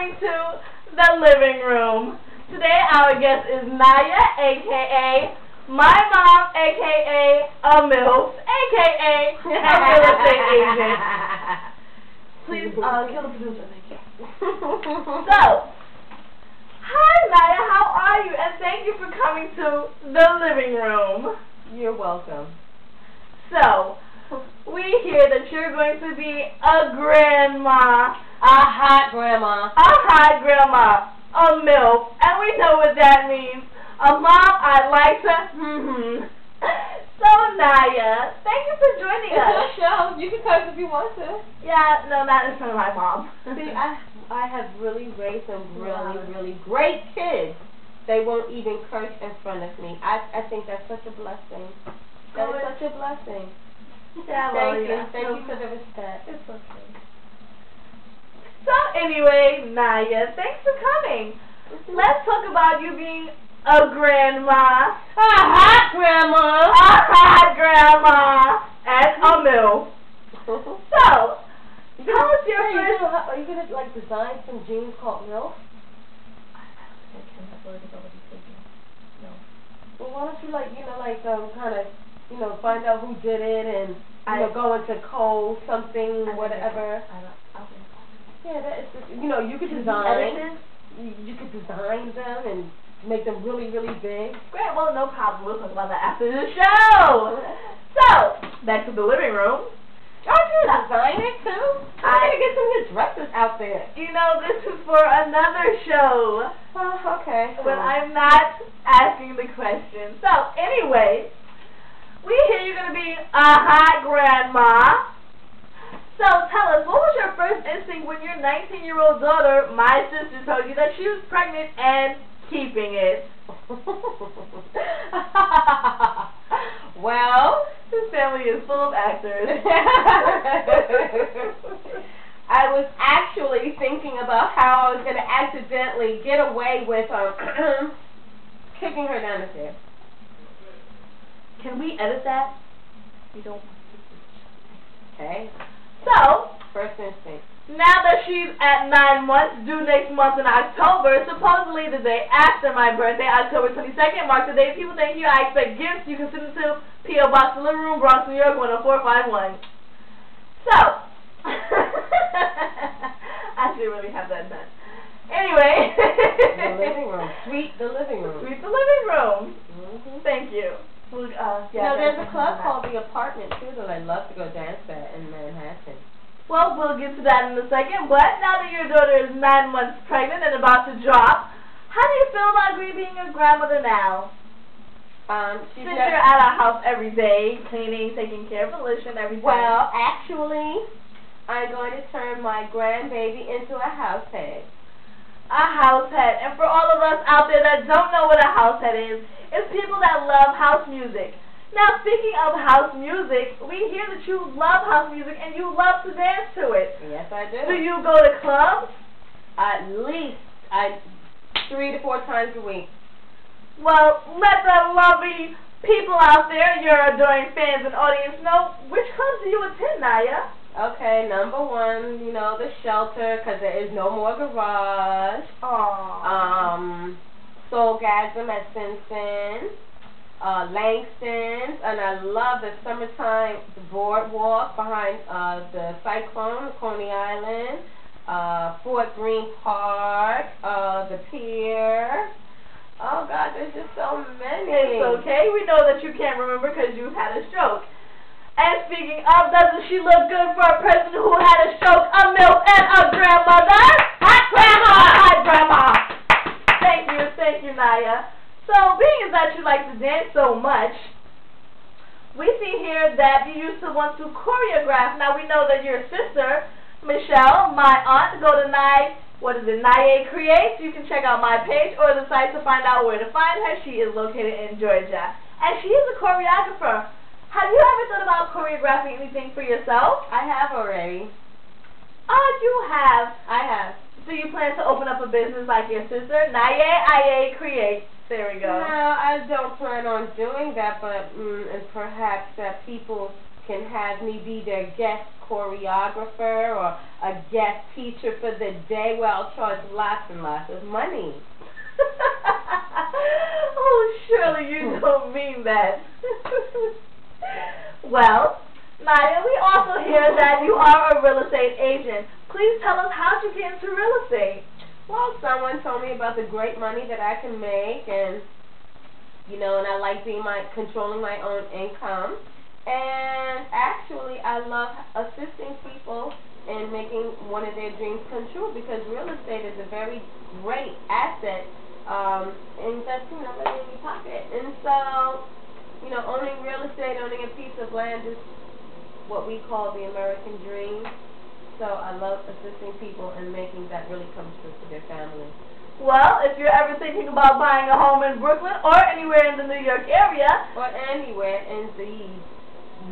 coming to the living room. Today our guest is Naya, a.k.a. my mom, a.k.a. a MILF, a.k.a. a real estate agent. Please, kill the producer, thank you. So, hi Naya, how are you? And thank you for coming to the living room. You're welcome. So, we hear that you're going to be a grandma. A hot grandma. A hot grandma. A MILF. And we know what that means. A mom I'd like to... So, Naya, thank you for joining us. It's a show. You can curse if you want to. Yeah, no, not in front of my mom. See, I have really raised some really great kids. They won't even curse in front of me. I think that's such a blessing. That is such a blessing. Yeah, Thank you for the respect. It's okay. So anyway, Naya, thanks for coming. Let's talk about you being a grandma. A hot grandma. A hot grandma. And a MILF. So, tell us your first... Are you going to, like, design some jeans called MILF? No. Well, why don't you, like, kind of... find out who did it and, go into Kohl's, something, whatever. Yeah, that is just, you could design. You could design them and make them really, really big. Great, well, no problem. We'll talk about that after the show. So, back to the living room. Aren't you a designer, too? I'm going to get some good dresses out there. This is for another show. Oh, okay. But I'm not asking the question. So, anyway... we hear you're going to be a hot grandma. So tell us, what was your first instinct when your 19-year-old daughter, my sister, told you that she was pregnant and keeping it? Well, this family is full of actors. I was actually thinking about how I was going to accidentally get away with kicking her down the stairs. Can we edit that? We don't. Okay. So, first instinct. Now that she's at 9 months, due next month in October, supposedly the day after my birthday, October 22nd, marks the day people thank you. I expect gifts. You can send them to P.O. Box, Living Room, Bronx, New York, 10451. So, I should really have that done. Anyway. The living room. Sweet the living room. Sweet the living room. Thank you. There's a club called The Apartment, too, that I'd love to go dance at in Manhattan. Well, we'll get to that in a second, but now that your daughter is 9 months pregnant and about to drop, how do you feel about being a grandmother now? Since you're at our house every day, cleaning, taking care of Alicia and everything. Well, actually, I'm going to turn my grandbaby into a house head. A house head. And for all of us out there that don't know what a house head is, it's people that love house music. Now, speaking of house music, we hear that you love house music and you love to dance to it. Yes, I do. Do you go to clubs? At least 3 to 4 times a week. Well, let the lovely people out there, your adoring fans and audience, know which clubs do you attend, Naya? Okay, number 1, the Shelter, because there is no more garage. Aww. Soulgasm at Simpson, Langston's, and I love the summertime boardwalk behind the Cyclone, Coney Island, Fort Greene Park, the Pier. Oh God, there's just so many. It's okay. We know that you can't remember because you've had a stroke. And speaking of, doesn't she look good for a person who had a stroke, a MILF, and a grandmother? Hot grandma! Hot grandma! Thank you, Naya. So, being as that you like to dance so much, we see here that you used to want to choreograph. Now, we know that your sister, Michelle, my aunt, go to Naya Creates. You can check out my page or the site to find out where to find her. She is located in Georgia. And she is a choreographer. Have you ever thought about choreographing anything for yourself? I have already. Oh, you have? I have. Do you plan to open up a business like your sister? Naya Creates. There we go. No, I don't plan on doing that, but and perhaps that people can have me be their guest choreographer or a guest teacher for the day, well, I'll charge lots and lots of money. Oh, surely you don't mean that. Well, Naya, we also hear that you are a real estate agent. Please tell us, how did you get into real estate? Well, someone told me about the great money that I can make, and and I like controlling my own income. And actually, I love assisting people in making one of their dreams come true, because real estate is a very great asset, and that's money in your pocket. And so, owning real estate, owning a piece of land is what we call the American dream. So I love assisting people and making that really come true for their family. Well, if you're ever thinking about buying a home in Brooklyn or anywhere in the New York area, or anywhere in the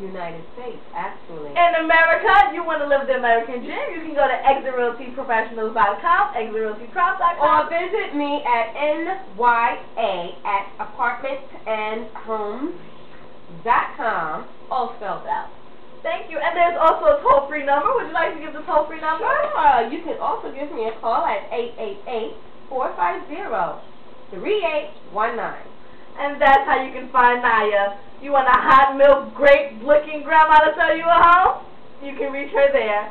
United States, actually. In America, you want to live the American dream, you can go to ExitRealtyProfessionals.com, ExitRealtyProf.com. Or visit me at NYA@apartmentsandhomes.com, all spelled out. Thank you. And there's also a toll-free number. Would you like to give the toll-free number? Sure. You can also give me a call at 888-450-3819. And that's how you can find Naya. You want a hot milk, great-looking grandma to sell you a home? You can reach her there.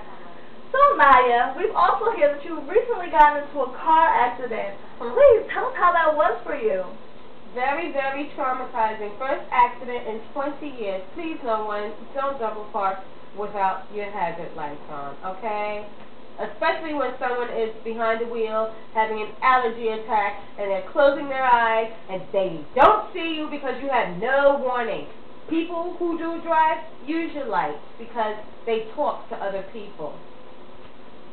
So, Naya, we've also heard that you recently got into a car accident. Please, tell us how that was for you. Very, very traumatizing. First accident in 20 years. Please, no one, don't double park without your hazard lights on, okay? Especially when someone is behind the wheel having an allergy attack and they're closing their eyes and they don't see you because you had no warning. People who do drive, use your lights because they talk to other people.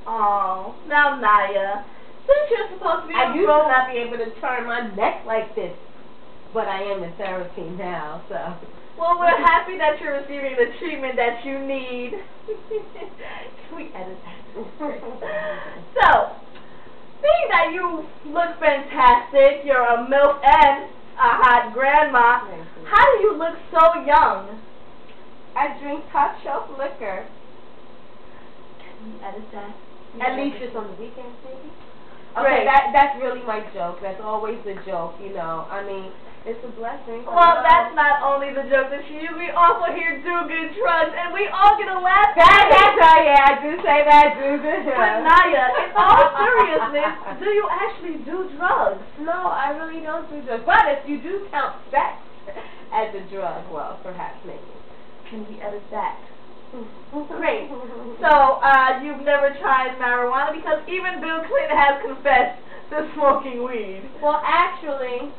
Oh, now Naya, since you're supposed to be I used to not be able to turn my neck like this, but I am in therapy now, so. Well, we're happy that you're receiving the treatment that you need. Can we edit that? So, being that you look fantastic, you're a MILF and a hot grandma, how do you look so young? I drink top shelf liquor. Can we edit that? At least just on the weekends, maybe? Okay, that's really my joke. That's always the joke, I mean, it's a blessing. Well, that's not only the joke that she used. We also hear do good drugs, and we all get a laugh. That's right, yeah, I do say that, do good drugs. But Naya, in all seriousness, do you actually do drugs? No, I really don't do drugs. But if you do count sex as a drug, well, perhaps maybe. Can we edit that? Great. So, you've never tried marijuana, because even Bill Clinton has confessed to smoking weed. Well, actually,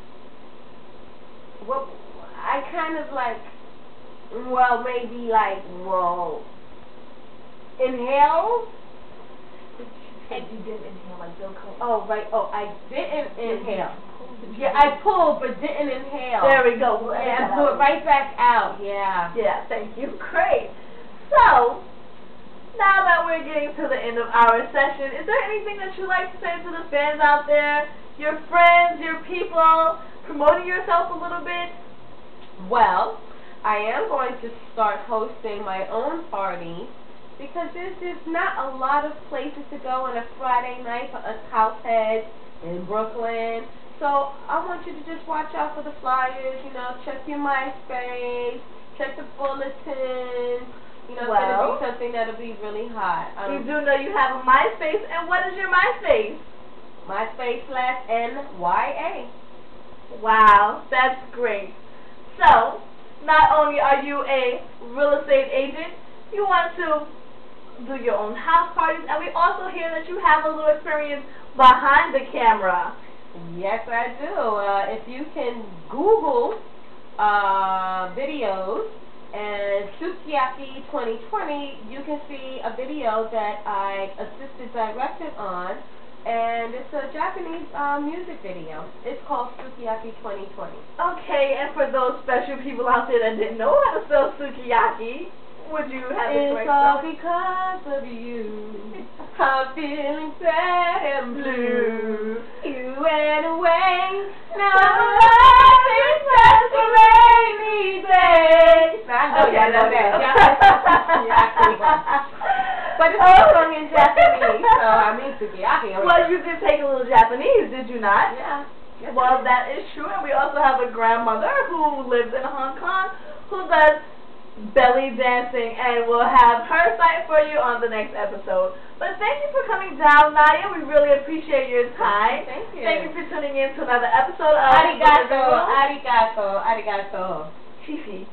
I kind of inhale. And you didn't inhale like Bill Clinton. Oh, right. Oh, I didn't inhale. Yeah, I pulled but didn't inhale. There we go. Yeah, I blew it right back out. Yeah. Yeah, thank you. Great. So, now that we're getting to the end of our session, is there anything that you'd like to say to the fans out there, your friends, your people, promoting yourself a little bit? Well, I am going to start hosting my own party, because there's just not a lot of places to go on a Friday night for us househeads in Brooklyn. So I want you to just watch out for the flyers, check your MySpace, check the bulletins. It's going to be something that'll be really hot. You do know you have a MySpace, and what is your MySpace? MySpace/NYA. Wow, that's great. So, not only are you a real estate agent, you want to do your own house parties, and we also hear that you have a little experience behind the camera. Yes, I do. If you can Google videos and Sukiyaki 2020, you can see a video that I directed on, and it's a Japanese music video. It's called Sukiyaki 2020. Okay, and for those special people out there that didn't know how to spell Sukiyaki, would you have a It's all because of you. I'm feeling sad and blue. You went away. Now life is just a rainy day. I know y'all know that. But it's a song in Japanese, so I mean, well, you did take a little Japanese, did you not? Yeah. Yes, well, that is true, and we also have a grandmother who lives in Hong Kong who does belly dancing, and we'll have her site for you on the next episode. But thank you for coming down, Nadia. We really appreciate your time. Thank you. Thank you for tuning in to another episode of Arigato, arigato, arigato. Fifi.